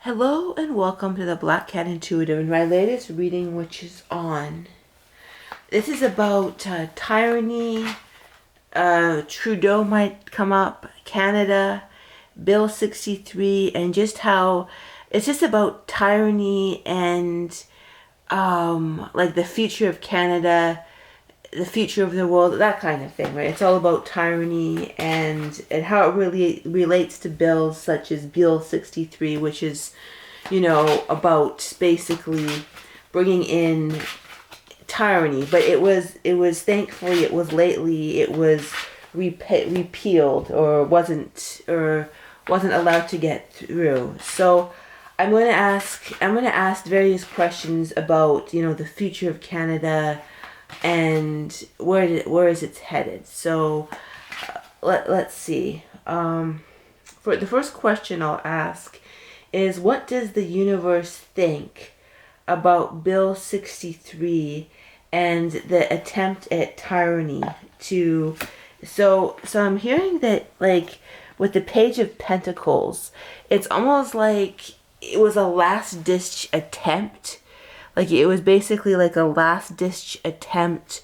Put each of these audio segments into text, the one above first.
Hello and welcome to the Black Cat Intuitive and my latest reading, which is on. This is about tyranny. Trudeau might come up, Canada, Bill 63, and just how it's just about tyranny and like the future of Canada, the future of the world, that kind of thing, right? It's all about tyranny and how it really relates to bills such as Bill 63, which is, about basically bringing in tyranny. But it was thankfully it was repealed or wasn't allowed to get through. So I'm going to ask various questions about, the future of Canada and where is it headed. So let's see. For the first question I'll ask is, what does the universe think about Bill 63 and the attempt at tyranny to... So I'm hearing that, like, with the Page of Pentacles, it's almost like it was a last-ditch attempt. Like, it was basically like a last-ditch attempt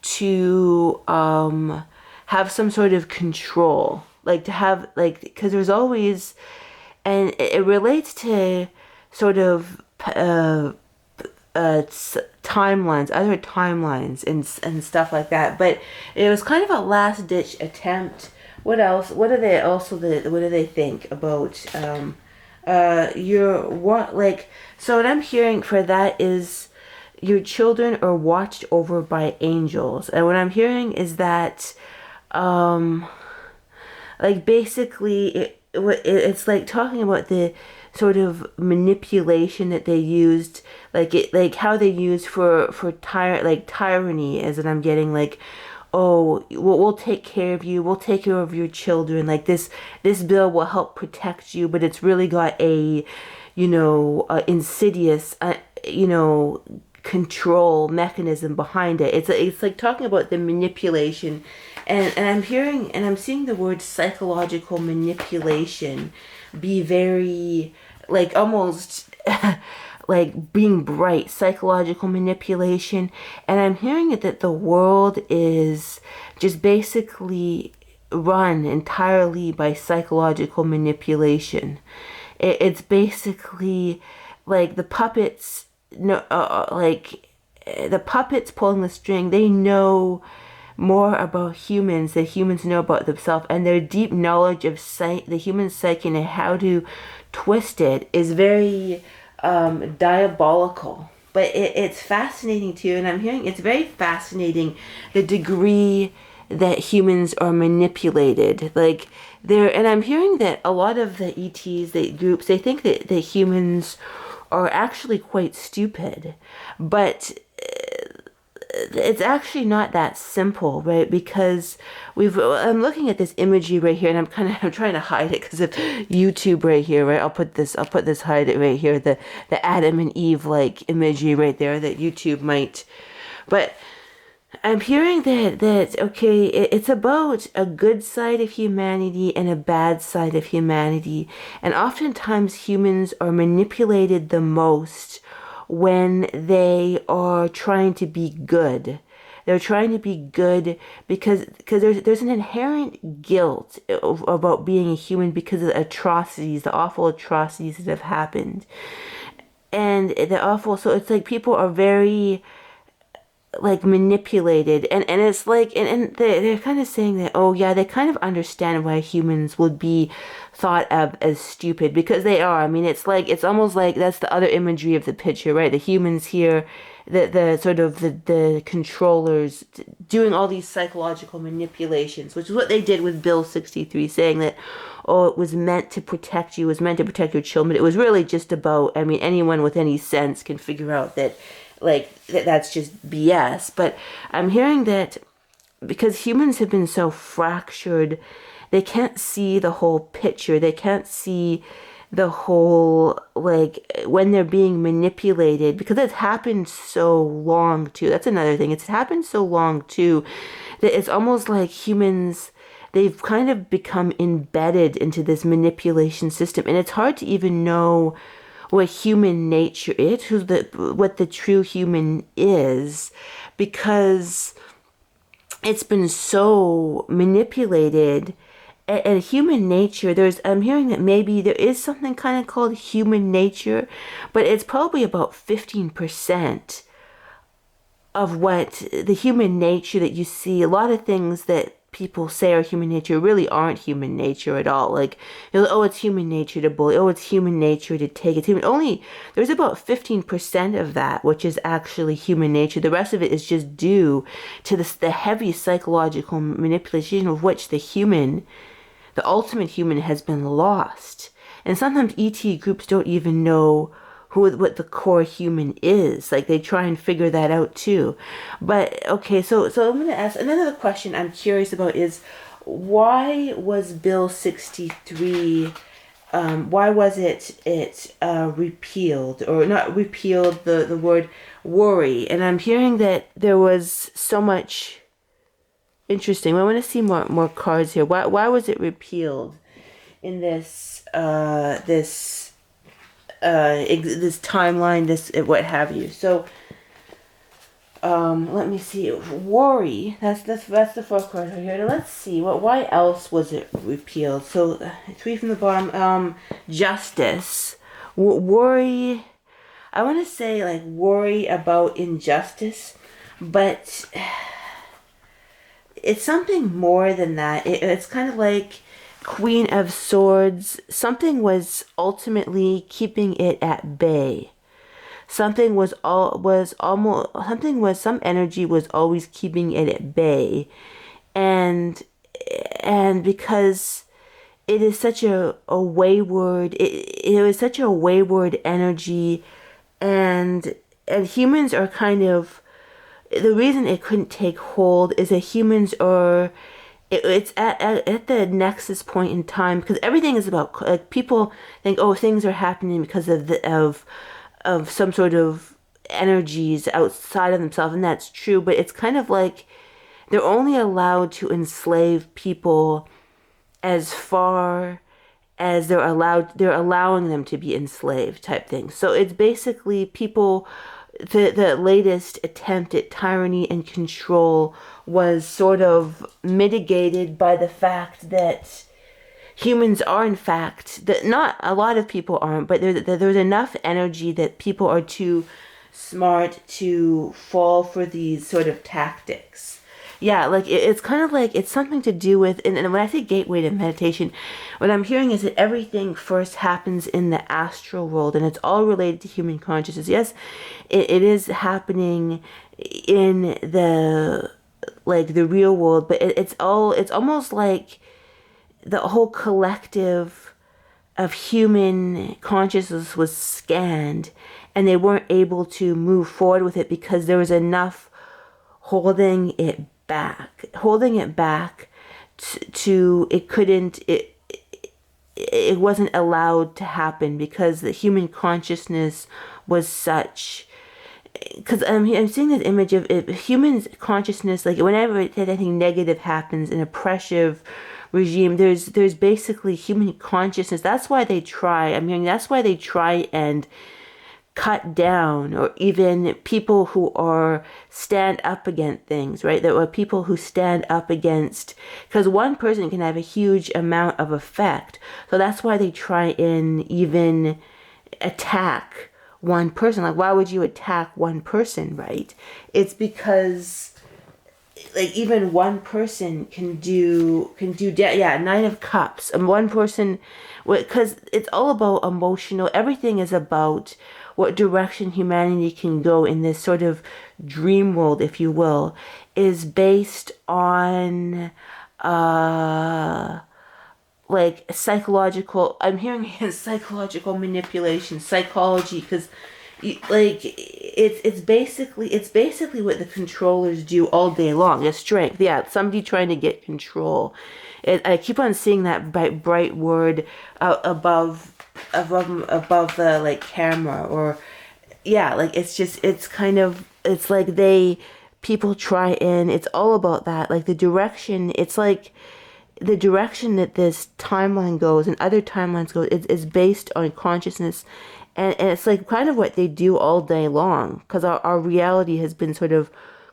to have some sort of control. Like, to have, like, because there's always... And it relates to sort of timelines, other timelines and stuff like that. But it was kind of a last-ditch attempt. What else? What do they think about... So what I'm hearing for that is your children are watched over by angels. And what I'm hearing is that basically it's like talking about the sort of manipulation that they used, like how they used for tyranny, as that I'm getting, like, oh, we'll take care of you, we'll take care of your children, like this bill will help protect you, but it's really got a insidious control mechanism behind it. It's like talking about the manipulation, and I'm seeing the word psychological manipulation be very, like, almost like being bright, psychological manipulation. And I'm hearing it that the world is just basically run entirely by psychological manipulation. It's basically like the puppets, the puppets pulling the string. They know more about humans than humans know about themselves, and their deep knowledge of the human psyche and how to twist it is very diabolical. But it's fascinating too, and I'm hearing it's very fascinating the degree that humans are manipulated. Like, and I'm hearing that a lot of the ETs, the groups, they think that humans are actually quite stupid, but it's actually not that simple, right? Because I'm looking at this imagery right here, and I'm trying to hide it because of YouTube right here, right? I'll put this hide it right here, the Adam and Eve like imagery right there that YouTube might. But I'm hearing that okay, it's about a good side of humanity and a bad side of humanity, and oftentimes humans are manipulated the most when they are trying to be good. They're trying to be good because there's an inherent guilt about being a human because of the atrocities, the awful atrocities that have happened, and the awful. So it's like people are very, like, manipulated, and it's like, and they're kind of saying that, oh yeah, they kind of understand why humans would be thought of as stupid, because they are. I mean, it's like, it's almost like that's the other imagery of the picture, right? The humans here, the sort of the controllers doing all these psychological manipulations, which is what they did with Bill 63, saying that, oh, it was meant to protect you, it was meant to protect your children. But it was really just about, I mean, anyone with any sense can figure out that, like, that's just BS. But I'm hearing that because humans have been so fractured, they can't see the whole picture. They can't see the whole, like, when they're being manipulated, because it's happened so long too. That's another thing. It's happened so long too that it's almost like humans, they've kind of become embedded into this manipulation system, and it's hard to even know what human nature is, what the true human is, because it's been so manipulated. And human nature, I'm hearing that maybe there is something kind of called human nature, but it's probably about 15% of what the human nature that you see. A lot of things that people say are human nature really aren't human nature at all. Like, oh, it's human nature to bully. Oh, it's human nature to take it. There's about 15% of that, which is actually human nature. The rest of it is just due to the heavy psychological manipulation of which the ultimate human has been lost. And sometimes ET groups don't even know what the core human is. Like, they try and figure that out too. But okay, so I'm going to ask another question I'm curious about is, why was Bill 63, why was it repealed, or not repealed, the word worry? And I'm hearing that there was so much interesting. I want to see more cards here. Why was it repealed in this this timeline, this what have you? So let me see. Worry. That's the first card here. Now let's see why else was it repealed? So 3 from the bottom. Justice. Worry. I want to say like worry about injustice, but it's something more than that. It's kind of like Queen of Swords. Something was ultimately keeping it at bay. Some energy was always keeping it at bay. And because it is such a wayward, it was such a wayward energy, and humans are kind of, the reason it couldn't take hold is that humans are, it's at the nexus point in time, because everything is about, like, people think, oh, things are happening because of some sort of energies outside of themselves, and that's true, but it's kind of like they're only allowed to enslave people as far as they're allowing them to be enslaved, type thing. So it's basically people. The latest attempt at tyranny and control was sort of mitigated by the fact that humans are, in fact, that not a lot of people aren't, but there's enough energy that people are too smart to fall for these sort of tactics. Yeah, like it's kind of like it's something to do with, and when I say gateway to meditation, what I'm hearing is that everything first happens in the astral world, and it's all related to human consciousness. Yes, it is happening in the real world, but it's almost like the whole collective of human consciousness was scanned, and they weren't able to move forward with it because there was enough holding it back to it wasn't allowed to happen because the human consciousness was such. Because I'm seeing this image of human consciousness, like whenever anything negative happens in oppressive regime, there's basically human consciousness. That's why they try. That's why they try and cut down, or even people who stand up against things, right? There are people who stand up against, because one person can have a huge amount of effect. So that's why they try and even attack one person. Like, why would you attack one person, right? It's because, like, even one person can do yeah, 9 of Cups, and one person, because it's all about emotional, everything is about what direction humanity can go in this sort of dream world, if you will, is based on like psychological, I'm hearing psychological manipulation, psychology, because like it's basically what the controllers do all day long. It's strength. Yeah, somebody trying to get control. I keep on seeing that bright word above the like camera, or yeah, like it's kind of, it's like people try and it's all about that, like the direction. It's like the direction that this timeline goes and other timelines go is based on consciousness. And it's like kind of what they do all day long, because our reality has been sort of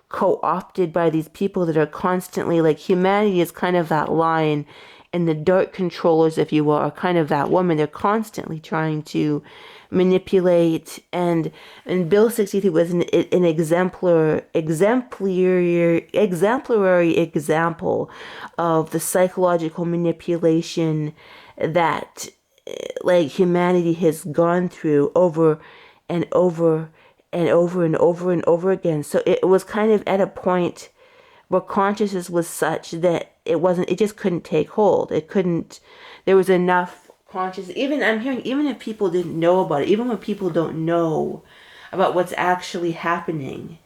co-opted by these people that are constantly, like, humanity is kind of that line, and the dark controllers, if you will, are kind of that woman. They're constantly trying to manipulate, and Bill 63 was an exemplary example of the psychological manipulation that, like, humanity has gone through over and over and over and over and over again. So it was kind of at a point where consciousness was such that it just couldn't take hold. There was enough consciousness. Even, I'm hearing, even if people didn't know about it, even when people don't know about what's actually happening,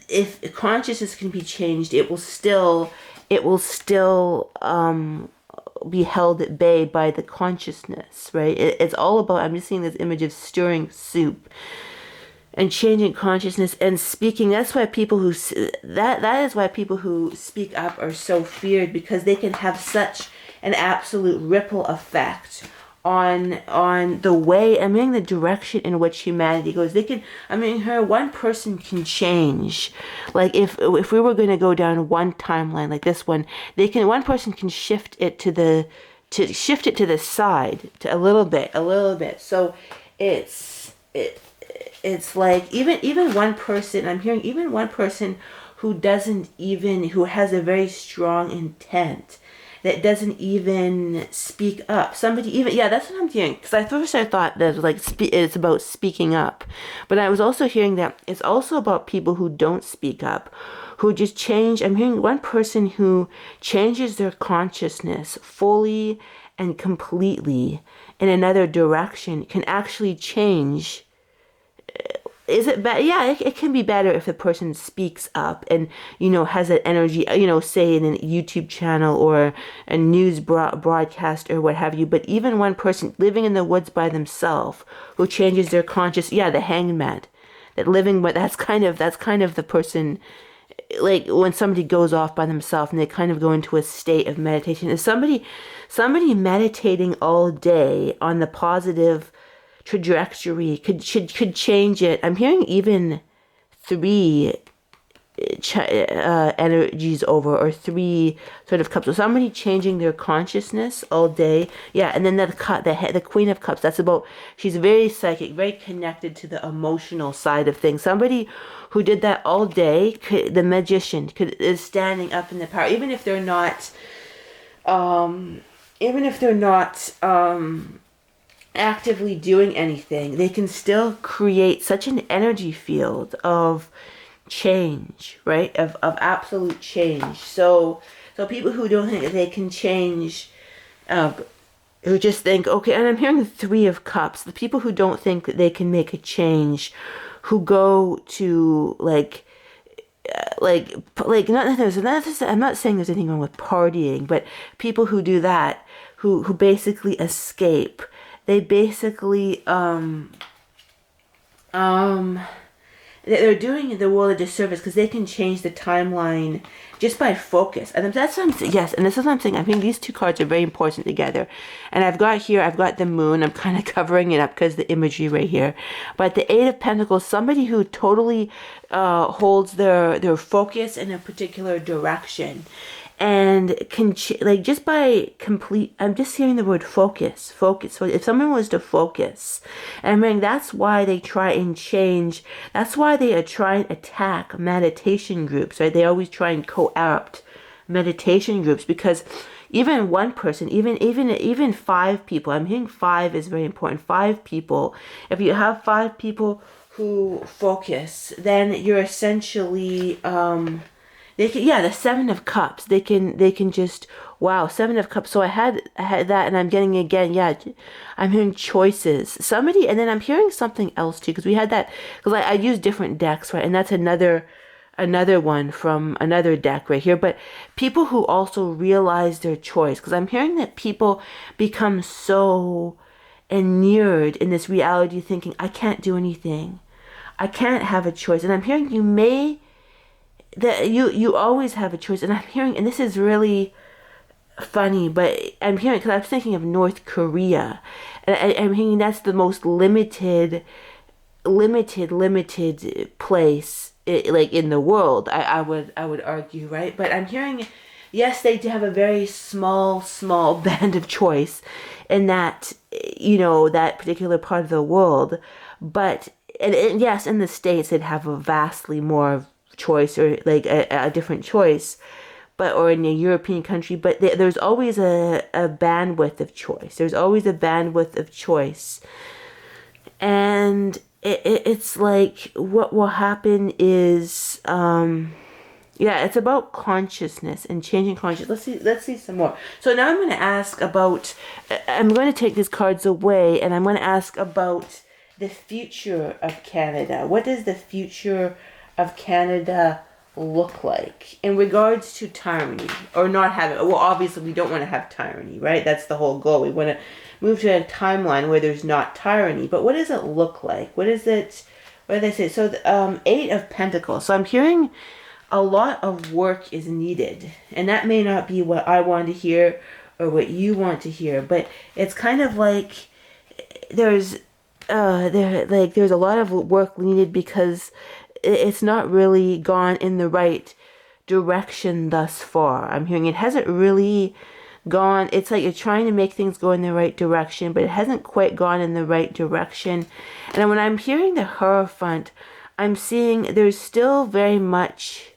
if consciousness can be changed, it will still be held at bay by the consciousness, right? It's all about, I'm just seeing this image of stirring soup and changing consciousness and speaking. That's why people who that is why people who speak up are so feared, because they can have such an absolute ripple effect on the way, I mean, the direction in which humanity goes. They can, I mean, one person can change. Like, if we were going to go down one timeline like this one, one person can shift it to the side, to a little bit. So it's like, even one person, I'm hearing, even one person who has a very strong intent, that doesn't even speak up. Somebody even, yeah, that's what I'm hearing. Because at first I thought that, like, it's about speaking up. But I was also hearing that it's also about people who don't speak up, who just change. I'm hearing one person who changes their consciousness fully and completely in another direction can actually change. Is it bad? Yeah, it can be better if the person speaks up and, has that energy, say in a YouTube channel or a news broadcast or what have you. But even one person living in the woods by themselves who changes their conscious, the hangman, that's kind of the person, like, when somebody goes off by themselves and they kind of go into a state of meditation. Is somebody meditating all day on the positive trajectory could change it. I'm hearing even 3 energies over, or 3 sort of cups. So somebody changing their consciousness all day. Yeah, and then the Queen of Cups, that's about, she's very psychic, very connected to the emotional side of things. Somebody who did that all day, the magician, is standing up in the power, even if they're not actively doing anything, they can still create such an energy field of change, right? Of absolute change. So people who don't think that they can change, who just think, okay, and I'm hearing the 3 of Cups, the people who don't think that they can make a change, who go to I'm not saying there's anything wrong with partying, but people who do that, who basically escape. They basically, they're doing the world a disservice, because they can change the timeline just by focus. And that's what I'm saying. Yes, and this is what I'm saying. I think these 2 cards are very important together. And I've got the moon. I'm kind of covering it up because the imagery right here. But the 8 of Pentacles, somebody who totally holds their focus in a particular direction. And can, just by complete, I'm just hearing the word focus. So if someone was to focus, and I'm mean, that's why they try and change. That's why they try and attack meditation groups, right? They always try and co-opt meditation groups, because even one person, even 5 people, I'm hearing 5 is very important. 5 people, if you have 5 people who focus, then you're essentially, they can, the 7 of Cups. They can just, wow, 7 of Cups. So I had that, and I'm getting again. I'm hearing choices. Somebody, and then I'm hearing something else too, because we had that. Because I use different decks, right? And that's another one from another deck right here. But people who also realize their choice, because I'm hearing that people become so inured in this reality, thinking, I can't do anything, I can't have a choice. And I'm hearing you always have a choice. And I'm hearing, and this is really, funny, but I'm hearing, because I was thinking of North Korea, and I'm thinking that's the most limited place, like in the world. I would argue, right? But I'm hearing, yes, they do have a very small band of choice in that, that particular part of the world, but and yes, in the States they'd have a vastly more choice, or like a different choice, but or in a European country, but there's always a bandwidth of choice. There's always a bandwidth of choice, and it's like what will happen is, yeah, it's about consciousness and changing consciousness. Let's see some more. So now I'm going to ask about, I'm going to take these cards away, and I'm going to ask about the future of Canada. What does the future of Canada look like in regards to tyranny, or not having? Well, obviously we don't want to have tyranny, right? That's the whole goal. We want to move to a timeline where there's not tyranny. But what does it look like? What is it? What do they say? So the Eight of Pentacles. So I'm hearing a lot of work is needed, and that may not be what I want to hear or what you want to hear, but it's kind of like there's there's a lot of work needed, because it's not really gone in the right direction thus far. I'm hearing it hasn't really gone. It's like you're trying to make things go in the right direction, but it hasn't quite gone in the right direction. And when I'm hearing the Hierophant, I'm seeing there's still very much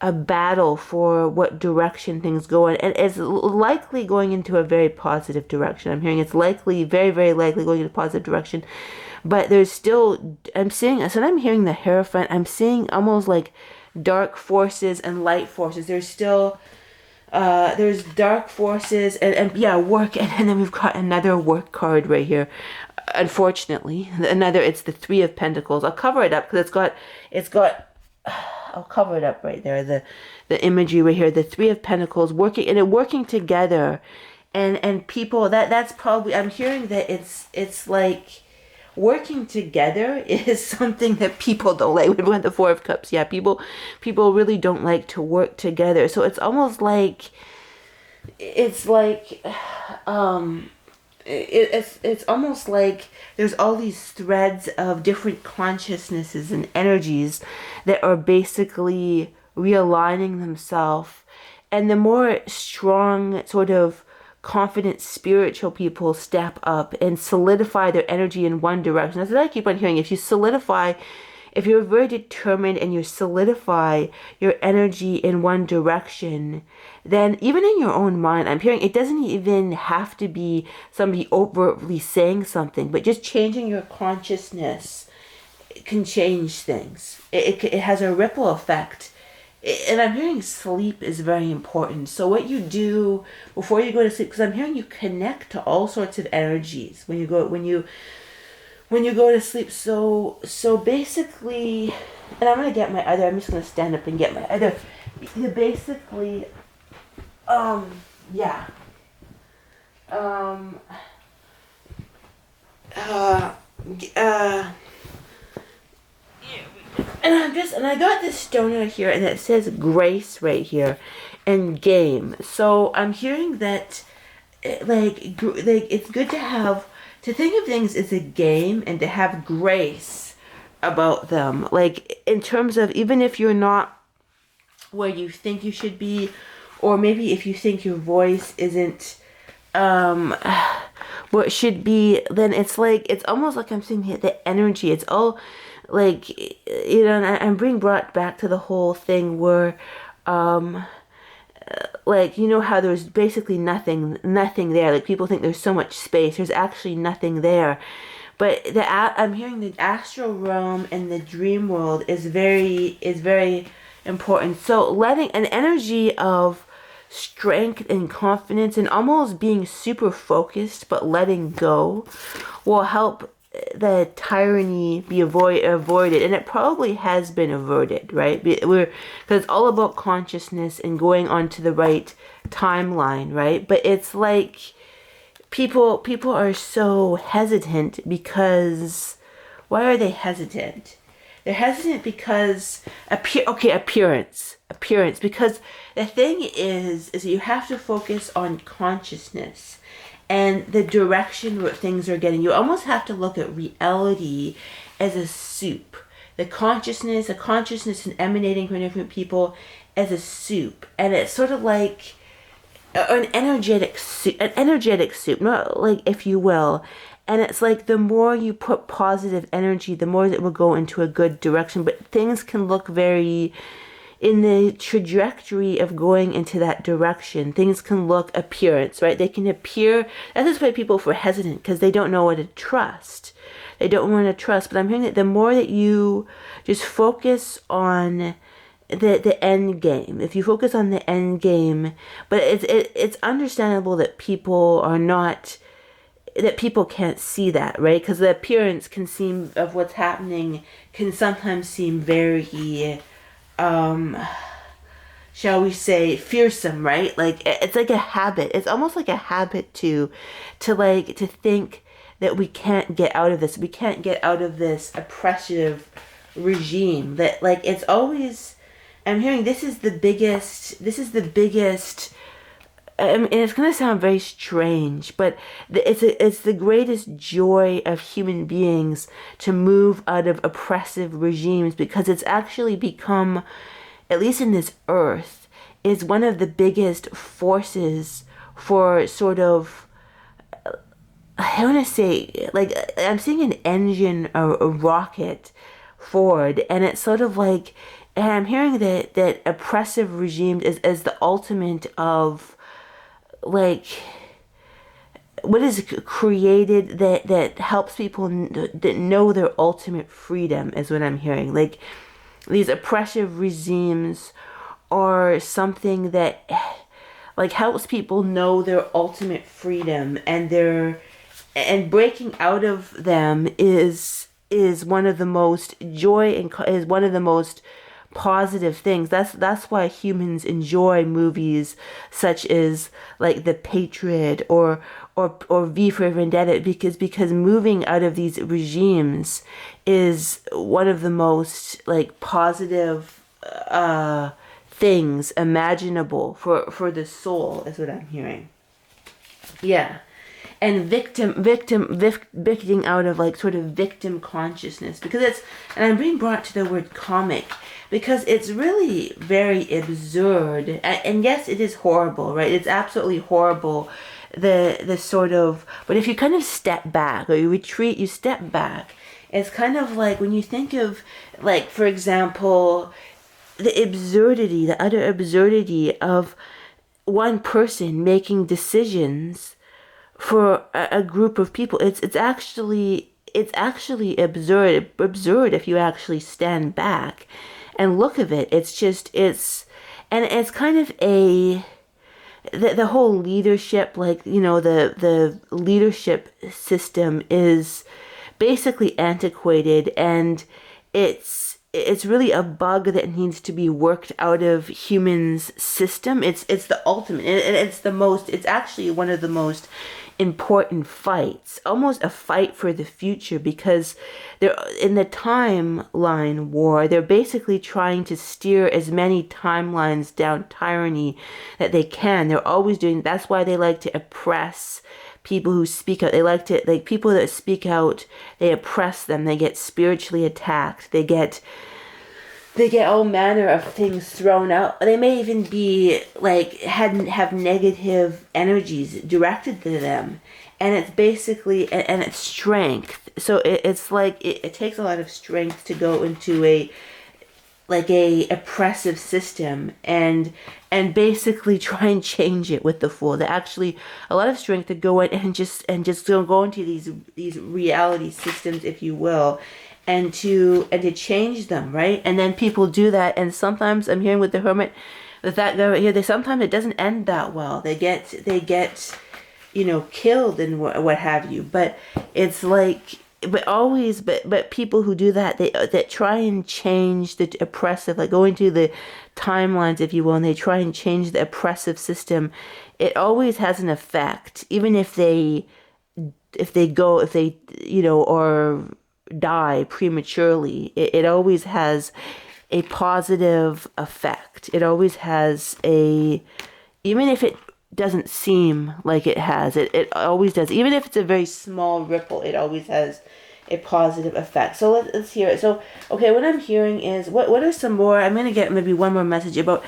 a battle for what direction things go in. And it's likely going into a very positive direction. I'm hearing it's likely, very, very likely going in a positive direction. But there's still, I'm seeing, so I'm hearing the Hierophant, I'm seeing almost like dark forces and light forces. There's still, there's dark forces and yeah, work. And then we've got another work card right here. Unfortunately, it's the Three of Pentacles. I'll cover it up because it's got, I'll cover it up right there. The imagery right here, the Three of Pentacles working together, and people that's probably, I'm hearing that it's like working together is something that people don't like. We want the Four of Cups. Yeah, people really don't like to work together. So it's almost like it's almost like there's all these threads of different consciousnesses and energies that are basically realigning themselves. And the more strong, sort of confident, spiritual people step up and solidify their energy in one direction. That's what I keep on hearing. If you're very determined and you solidify your energy in one direction, then even in your own mind, I'm hearing it doesn't even have to be somebody overtly saying something, but just changing your consciousness can change things. It has a ripple effect. And I'm hearing sleep is very important. So what you do before you go to sleep, because I'm hearing you connect to all sorts of energies when you go to sleep. So basically, and I'm just gonna stand up and get my other. Basically, yeah. And I got this stone right here, and it says grace right here, and game. So I'm hearing that, like it's good to think of things as a game and to have grace about them. Like in terms of, even if you're not where you think you should be, or maybe if you think your voice isn't what it should be, then it's almost like I'm seeing the energy. It's all like, and I'm being brought back to the whole thing where like, how there's basically nothing there. Like people think there's so much space. There's actually nothing there. But I'm hearing the astral realm and the dream world is very important. So letting an energy of strength and confidence and almost being super focused but letting go will help the tyranny be avoided, and it probably has been averted, right? Because it's all about consciousness and going onto the right timeline, right? But it's like people are so hesitant because why are they hesitant? They're hesitant because appearance. Because the thing is you have to focus on consciousness and the direction where things are getting. You almost have to look at reality as a soup. The consciousness and emanating from different people as a soup, and it's sort of like an energetic soup, not like, if you will. And it's like the more you put positive energy, the more it will go into a good direction. But things can look very in the trajectory of going into that direction. Things can look appearance, right? They can appear. That's why people are hesitant, because they don't know what to trust. They don't want to trust. But I'm hearing that the more that you just focus on the end game, if you focus on the end game, but it's understandable that people are not, that people can't see that, right? Because the appearance can seem of what's happening can sometimes seem very shall we say, fearsome, right? Like, it's like a habit. It's almost like a habit to think that we can't get out of this. We can't get out of this oppressive regime. That, like, it's always, I'm hearing this is the biggest, and it's going to sound very strange, but it's the greatest joy of human beings to move out of oppressive regimes, because it's actually become, at least in this earth, is one of the biggest forces for sort of, I want to say, like, I'm seeing an engine, a rocket forward, and it's sort of like, and I'm hearing that oppressive regimes is the ultimate of, like, what is created that helps people that know their ultimate freedom, is what I'm hearing. Like, these oppressive regimes are something that, like, helps people know their ultimate freedom, and breaking out of them is one of the most joy, and is one of the most positive things. That's why humans enjoy movies such as, like, The Patriot or V for Vendetta, because moving out of these regimes is one of the most, like, positive things imaginable for the soul, is what I'm hearing. Yeah. And victiming out of, like, sort of victim consciousness, because it's, and I'm being brought to the word comic, because it's really very absurd, and yes, it is horrible, right? It's absolutely horrible, the sort of, but if you kind of step back, or you retreat, you step back, it's kind of like when you think of, like, for example, the utter absurdity of one person making decisions for a group of people. It's actually absurd if you actually stand back and look at it. And it's kind of the whole leadership, like, you know, the leadership system is basically antiquated, and it's really a bug that needs to be worked out of humans' system. It's the ultimate, and it's actually one of the most important fights, almost a fight for the future, because they're in the timeline war. They're basically trying to steer as many timelines down tyranny that they can. They're always doing, that's why they like to oppress people who speak out. They like to, like, people that speak out, they oppress them. They get spiritually attacked. They get all manner of things thrown out. They may even be, like, have negative energies directed to them. And it's basically, and it's strength. So it's like, it takes a lot of strength to go into a oppressive system and basically try and change it with the Fool. They actually, a lot of strength to go in and just go into these reality systems, if you will, and to change them, right? And then people do that, and sometimes I'm hearing with the Hermit, with that guy right here, sometimes it doesn't end that well. They get you know, killed and what have you. But it's like, but people who do that, that try and change the oppressive, like go into the timelines, if you will, and they try and change the oppressive system, it always has an effect, even if they you know, or die prematurely. It always has a positive effect. It always has a, even if it doesn't seem like it has, it always does. Even if it's a very small ripple, it always has a positive effect. So let's hear it. So, okay, what I'm hearing is, what are some more, I'm going to get maybe one more message about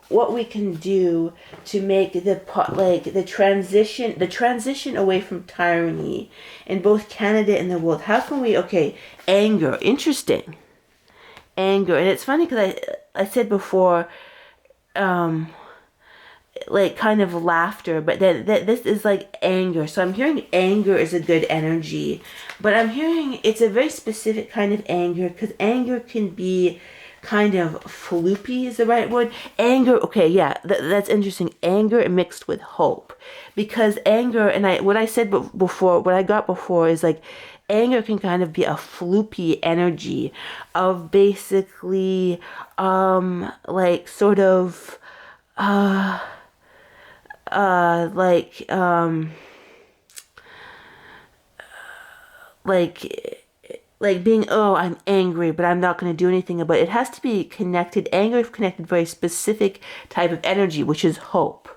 what we can do to make the transition away from tyranny in both Canada and the world. How can we, okay, anger, interesting. Anger. And it's funny because I said before, like kind of laughter, but that this is like anger. So I'm hearing anger is a good energy, but I'm hearing it's a very specific kind of anger, because anger can be kind of floopy is the right word. Anger, okay, yeah, that's interesting. Anger mixed with hope, because anger, and what I said before, what I got before is like anger can kind of be a floopy energy of basically like sort of like like being, oh, I'm angry, but I'm not going to do anything about it. It has to be connected. Anger is connected very specific type of energy, which is hope.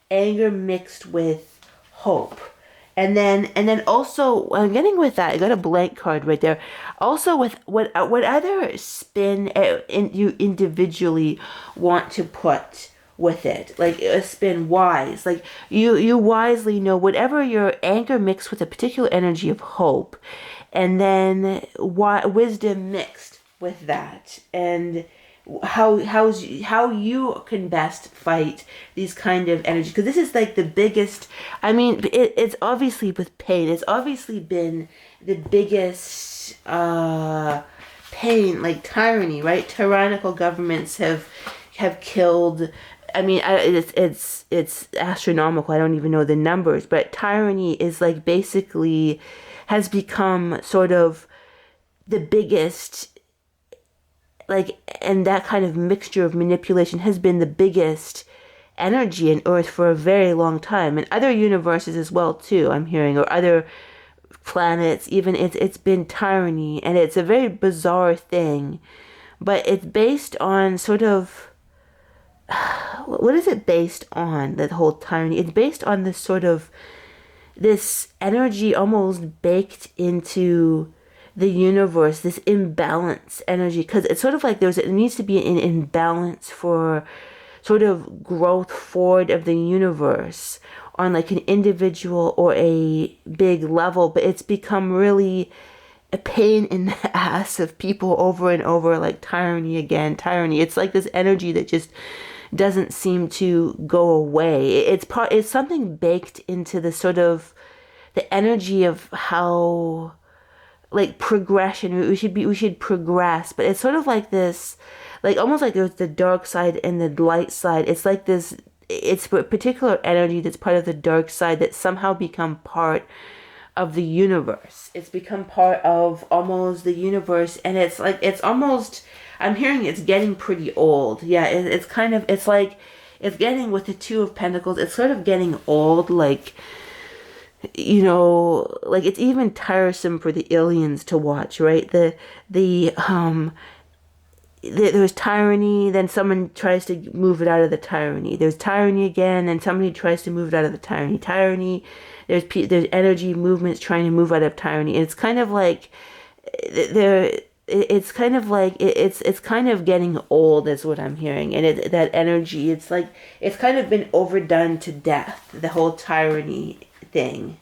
Anger mixed with hope. And then also, I'm getting with that, I got a blank card right there. Also, with what other spin you individually want to put with it, like a spin wise, like you wisely know whatever your anger mixed with a particular energy of hope, and then wisdom mixed with that, and how you can best fight these kind of energy, because this is like the biggest, I mean, it's obviously with pain, it's obviously been the biggest pain, like tyranny, right? Tyrannical governments have killed, I mean, it's astronomical. I don't even know the numbers, but tyranny is like basically has become sort of the biggest, like, and that kind of mixture of manipulation has been the biggest energy in Earth for a very long time, and other universes as well too, I'm hearing, or other planets even. It's been tyranny, and it's a very bizarre thing, but it's based on sort of, what is it based on, that whole tyranny? It's based on this sort of, this energy almost baked into the universe, this imbalance energy, because it's sort of like it needs to be an imbalance for sort of growth forward of the universe on like an individual or a big level, but it's become really a pain in the ass of people over and over, like tyranny again, tyranny. It's like this energy that just doesn't seem to go away. It's something baked into the sort of the energy of how, like, progression, we should progress, but it's sort of like this, like almost like there's the dark side and the light side. It's like this, it's a particular energy that's part of the dark side that's somehow become part of the universe. It's become part of almost the universe, and it's like, it's almost, I'm hearing it's getting pretty old. Yeah, it's kind of, it's like, it's getting, with the Two of Pentacles, it's sort of getting old, like, you know, like it's even tiresome for the aliens to watch, right? There's tyranny, then someone tries to move it out of the tyranny. There's tyranny again, then somebody tries to move it out of the tyranny. There's energy movements trying to move out of tyranny. And it's kind of like it's kind of like it's kind of getting old, is what I'm hearing. And that energy, it's like it's kind of been overdone to death, the whole tyranny thing,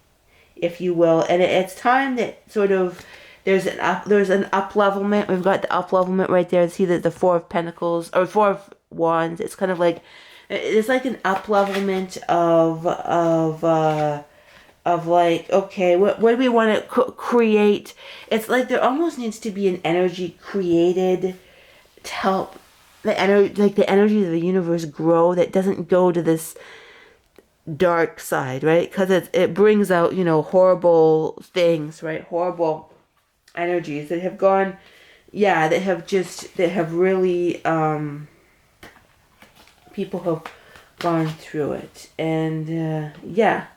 if you will. And it's time that sort of there's an up-levelment. We've got the up-levelment right there. See the Four of Pentacles, or Four of Wands. It's kind of like, it's like an up-levelment of like, okay, what do we want to create? It's like there almost needs to be an energy created to help the energy, like the energy of the universe grow, that doesn't go to this dark side, right? Because it brings out, you know, horrible things, right? Horrible energies that have gone, yeah, that have really, people have gone through it. And, yeah.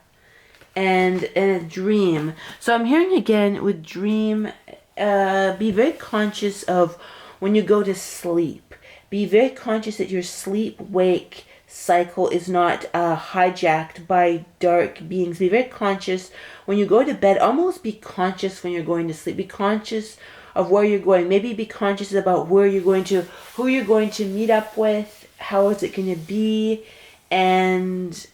And a dream. So I'm hearing again with dream, be very conscious of when you go to sleep. Be very conscious that your sleep-wake cycle is not hijacked by dark beings. Be very conscious when you go to bed. Almost be conscious when you're going to sleep. Be conscious of where you're going. Maybe be conscious about where you're going to, who you're going to meet up with, how is it going to be, and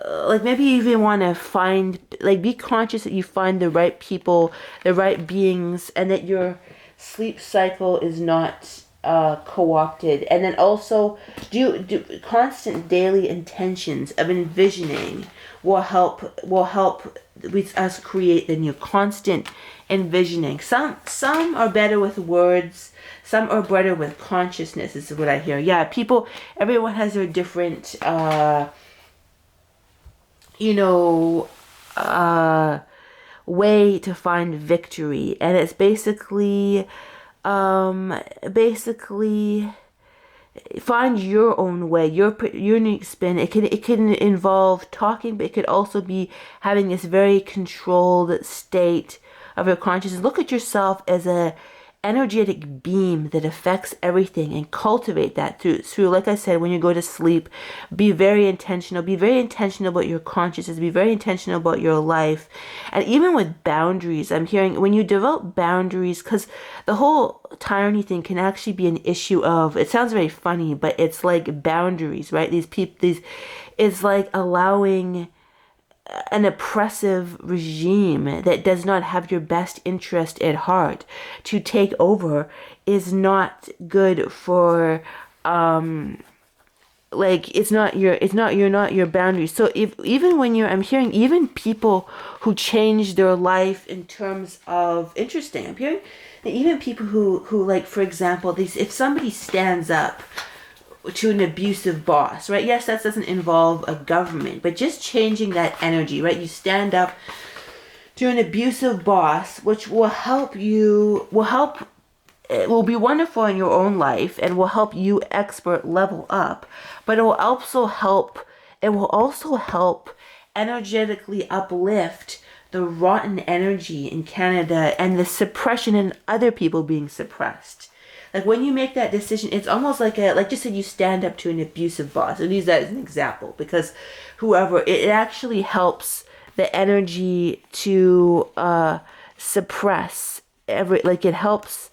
like maybe you even want to find, like, be conscious that you find the right people, the right beings, and that your sleep cycle is not co-opted. And then also do constant daily intentions of envisioning will help with us create the new constant envisioning. Some are better with words, some are better with consciousness, is what I hear. Yeah, people, everyone has their different way to find victory, and it's basically find your own way, your unique spin. It can involve talking, but it could also be having this very controlled state of your consciousness. Look at yourself as a energetic beam that affects everything, and cultivate that through like I said, when you go to sleep, be very intentional about your consciousness, be very intentional about your life. And even with boundaries, I'm hearing when you develop boundaries, because the whole tyranny thing can actually be an issue of, it sounds very funny, but it's like boundaries, right? It's like allowing an oppressive regime that does not have your best interest at heart to take over is not good for it's not your boundaries. So even when I'm hearing even people who change their life in terms of, interesting, I'm hearing that even people who like, for example, if somebody stands up to an abusive boss, right? Yes, that doesn't involve a government, but just changing that energy, right? You stand up to an abusive boss, which will help, it will be wonderful in your own life and will help you expert level up, but it will also help energetically uplift the rotten energy in Canada and the suppression in other people being suppressed. Like when you make that decision, it's almost like just say you stand up to an abusive boss. And use that as an example because it actually helps the energy to suppress it helps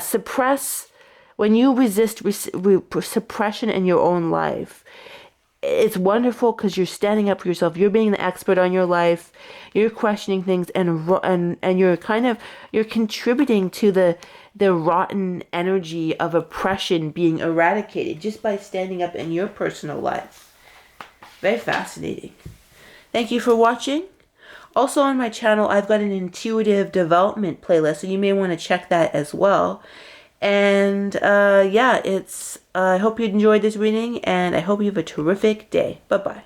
suppress when you resist suppression in your own life. It's wonderful because you're standing up for yourself. You're being the expert on your life. You're questioning things, and you're you're contributing to the rotten energy of oppression being eradicated just by standing up in your personal life. Very fascinating. Thank you for watching. Also on my channel, I've got an intuitive development playlist, so you may want to check that as well. And I hope you enjoyed this reading, and I hope you have a terrific day. Bye-bye.